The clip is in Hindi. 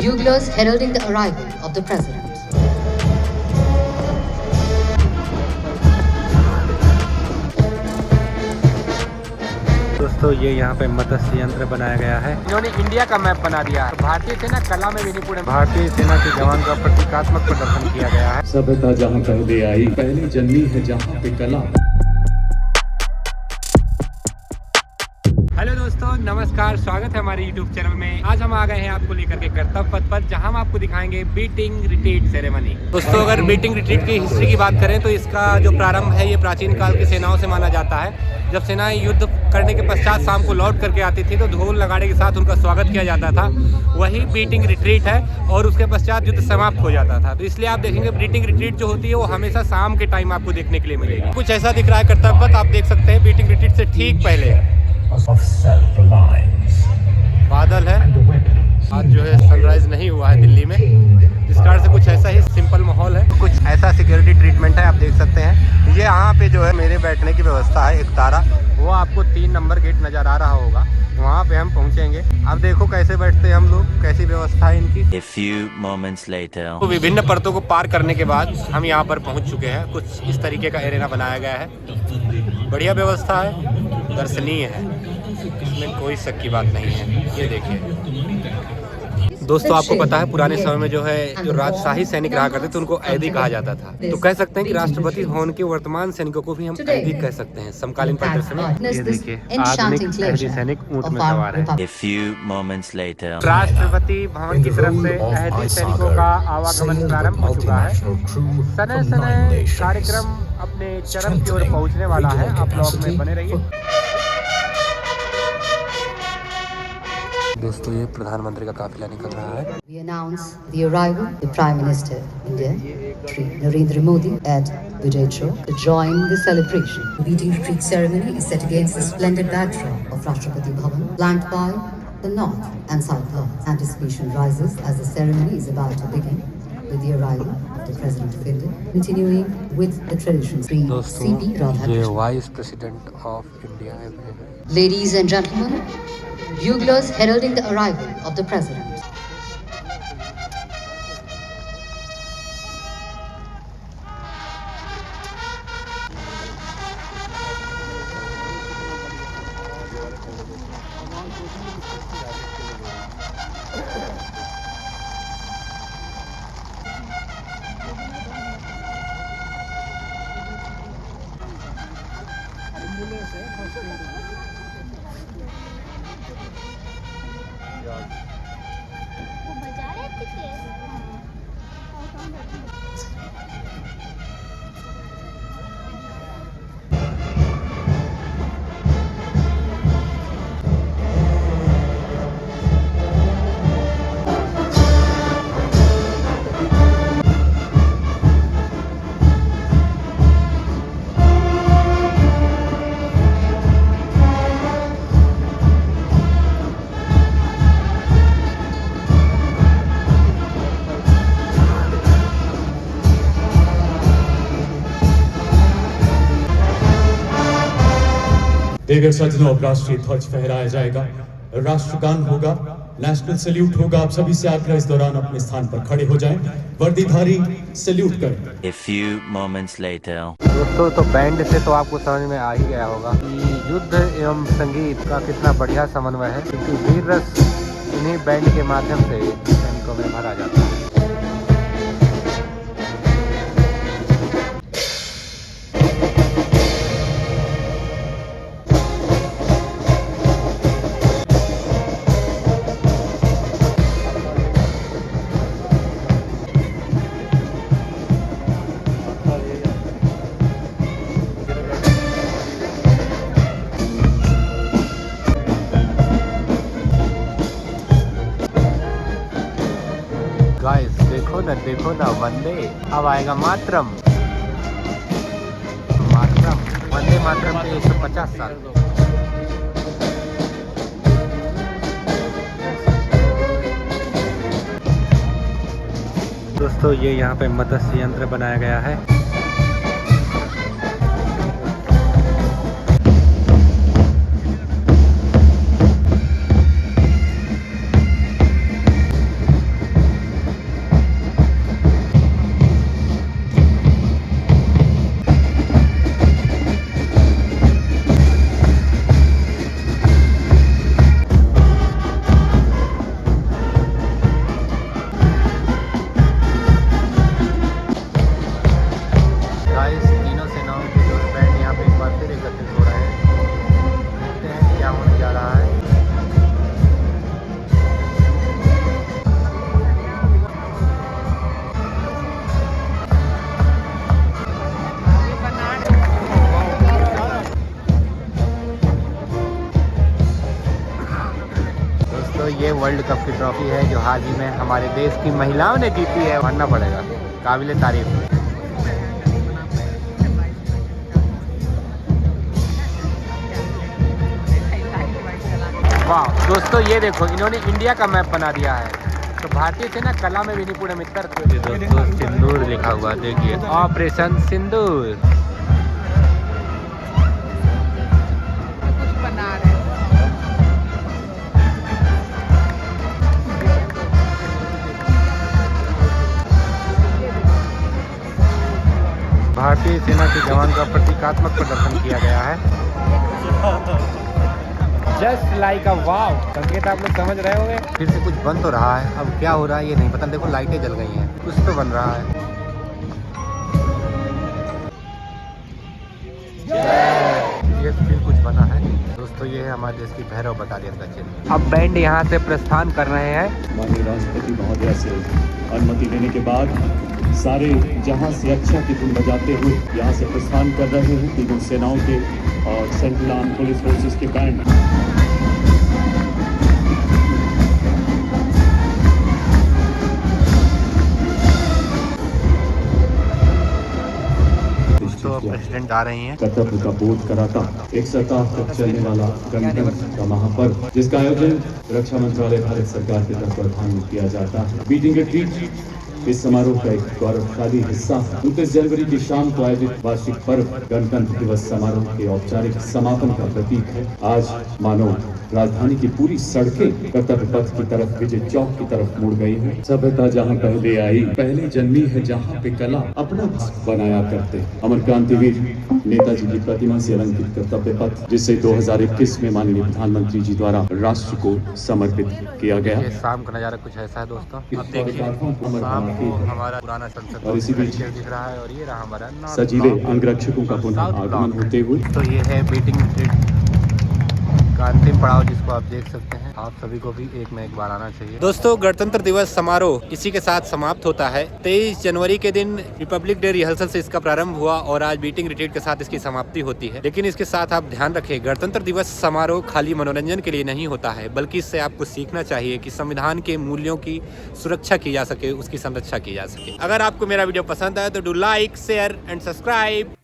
Buglers heralding the arrival of the president. दोस्तों ये यहाँ पे मत्स्य यंत्र बनाया गया है। इन्होंने इंडिया का मैप बना दिया है। भारतीय सेना कला में भी निपुण। भारतीय सेना के जवान का प्रतीकात्मक प्रदर्शन किया गया है। सभ्यता जहाँ पहले आई, पहले जन्मी है जहाँ पे कला। हेलो दोस्तों, नमस्कार, स्वागत है हमारे YouTube चैनल में। आज हम आ गए हैं आपको लेकर के कर्तव्य पथ पर, जहां हम आपको दिखाएंगे बीटिंग रिट्रीट सेरेमनी। दोस्तों अगर बीटिंग रिट्रीट की हिस्ट्री की बात करें तो इसका जो प्रारंभ है ये प्राचीन काल की सेनाओं से माना जाता है। जब सेनाएं युद्ध करने के पश्चात शाम को लौट करके आती थी तो ढोल नगाड़े के साथ उनका स्वागत किया जाता था। वही बीटिंग रिट्रीट है और उसके पश्चात युद्ध समाप्त हो जाता था। तो इसलिए आप देखेंगे बीटिंग रिट्रीट जो होती है वो हमेशा शाम के टाइम आपको देखने के लिए मिलेगी। कुछ ऐसा दिख रहा है कर्तव्य पथ, आप देख सकते हैं बीटिंग रिट्रीट से ठीक पहले बादल है। आज जो है सनराइज नहीं हुआ है दिल्ली में, जिस कारण से कुछ ऐसा ही सिंपल माहौल है। कुछ ऐसा सिक्योरिटी ट्रीटमेंट है, आप देख सकते हैं। ये यहाँ पे जो है मेरे बैठने की व्यवस्था है, एक तारा, वो आपको 3 नंबर गेट नज़र आ रहा होगा, वहाँ पे हम पहुँचेंगे। अब देखो कैसे बैठते हैं हम लोग, कैसी व्यवस्था है इनकी। A few moments later. तो विभिन्न परतों को पार करने के बाद हम यहाँ पर पहुँच चुके हैं। कुछ इस तरीके का एरेना बनाया गया है, बढ़िया व्यवस्था है, दर्शनीय है, इसमें कोई शक की बात नहीं है। ये देखिए दोस्तों, आपको पता है पुराने समय में जो है जो राजशाही सैनिक रहा करते थे उनको ऐदी कहा जाता था। तो कह सकते हैं कि राष्ट्रपति होने के वर्तमान सैनिकों को भी हम ऐदी कह सकते हैं समकालीन परिदृश्य में। ये देखिए आधुनिक ऐदी सैनिक ऊंट में सवार है। A few moments later. Rashtrapati Bhavan की तरफ से ऐदी सैनिकों का आवागमन प्रारंभ हो चुका है। सने सने कार्यक्रम अपने चरम की ओर पहुँचने वाला है। आप लोग में बने रहिए। दोस्तों ये प्रधानमंत्री का काफिला निकल रहा है। We announce the arrival of the Prime Minister of India, Shri Narendra Modi, at Vijay Chowk to join the celebration. The meeting retreat ceremony is set against the splendid backdrop of Rashtrapati Bhavan, flanked by the North and South Lords. Anticipation rises as the ceremony is about to begin with the arrival of the President of India, continuing with the traditions. Shri C.P. ये Radhakrishnan. Vice president of India है। Ladies and gentlemen, buglers heralding the arrival of the President. देगर सज्जनों, अब राष्ट्रीय ध्वज फहराया जाएगा, राष्ट्रगान होगा, नेशनल सैल्यूट होगा। आप सभी से आग्रह इस दौरान अपने स्थान पर खड़े हो जाएं, वर्दीधारी सैल्यूट करें। A few moments later. दोस्तों तो बैंड से तो आपको समझ में आ ही गया होगा कि युद्ध एवं संगीत का कितना बढ़िया समन्वय है, क्योंकि वीर रस इन्हीं बैंड के माध्यम से सैनिकों में भरा जाता है। गाइस देखो ना वंदे, अब आएगा मातरम। वंदे मातरम के 150 साल। दोस्तों ये यहाँ पे मत्स्य यंत्र बनाया गया है। वर्ल्ड कप की ट्रॉफी है जो हाल ही में हमारे देश की महिलाओं ने जीती है, मानना पड़ेगा, काबिले तारीफ। वाह दोस्तों, ये देखो इन्होंने इंडिया का मैप बना दिया है। तो भारतीय सेना कला में विनिपुण मित्र दोस्तों सिंदूर लिखा हुआ, देखिए ऑपरेशन सिंदूर। भारतीय सेना के जवान का प्रतीकात्मक प्रदर्शन किया गया है। जस्ट लाइक अ वाव, संकेत आप लोग समझ रहे होंगे। फिर से कुछ बन तो रहा है, अब क्या हो रहा है ये नहीं पता। देखो लाइटें जल गई हैं, कुछ तो बन रहा है। ये फिर कुछ बना है दोस्तों। ये है हमारे देश की भैरव बटालियन का चिन्ह। अब बैंड यहाँ से प्रस्थान कर रहे हैं। माननीय राष्ट्रपति महोदय से अनुमति लेने के बाद सारे जहां से अच्छा की धुन बजाते हुए यहाँ से प्रस्थान कर रहे हैं तीनों सेनाओं के और सेंट्रल आर्म पुलिस फोर्सेस के बैंड। तो प्रेसिडेंट आ रही हैं। कर्तव्य का बोध कराता एक सप्ताह तक चलने वाला गणतंत्र का महापर्व, जिसका आयोजन रक्षा मंत्रालय भारत सरकार के तत्वावधान में किया जाता है। बीटिंग रिट्रीट इस समारोह का एक गौरवशाली हिस्सा है। 29 जनवरी की शाम को आयोजित वार्षिक पर्व गणतंत्र दिवस समारोह के औपचारिक समापन का प्रतीक है। आज मानो राजधानी की पूरी सड़कें कर्तव्य पथ की तरफ, विजय चौक की तरफ मुड़ गई हैं। सभ्यता जहां पहले आई, पहले जन्मी है जहां पे कला अपना भाग बनाया करते। अमर क्रांतिवीर नेताजी की प्रतिमा से अलंकृत कर्तव्य पथ, जिसे 2021 में माननीय प्रधानमंत्री जी द्वारा राष्ट्र को समर्पित किया गया। शाम का नजारा कुछ ऐसा है दोस्तों। अब देखिए शाम को हमारा पुराना संसद और इसी बीच दिख रहा है और ये रहा हमारा सजीले अंगरक्षकों का पुनः आगमन होते हुए। तो ये है बीटिंग रिट्रीट का अंतिम पड़ाव, जिसको आप देख सकते हैं। आप सभी को भी एक में एक बार आना चाहिए। दोस्तों गणतंत्र दिवस समारोह इसी के साथ समाप्त होता है। 23 जनवरी के दिन रिपब्लिक डे रिहर्सल से इसका प्रारंभ हुआ और आज बीटिंग रिट्रीट के साथ इसकी समाप्ति होती है। लेकिन इसके साथ आप ध्यान रखें, गणतंत्र दिवस समारोह खाली मनोरंजन के लिए नहीं होता है, बल्कि इससे आपको सीखना चाहिए कि संविधान के मूल्यों की सुरक्षा की जा सके, उसकी संरक्षा की जा सके। अगर आपको मेरा वीडियो पसंद आए तो do like, share and subscribe.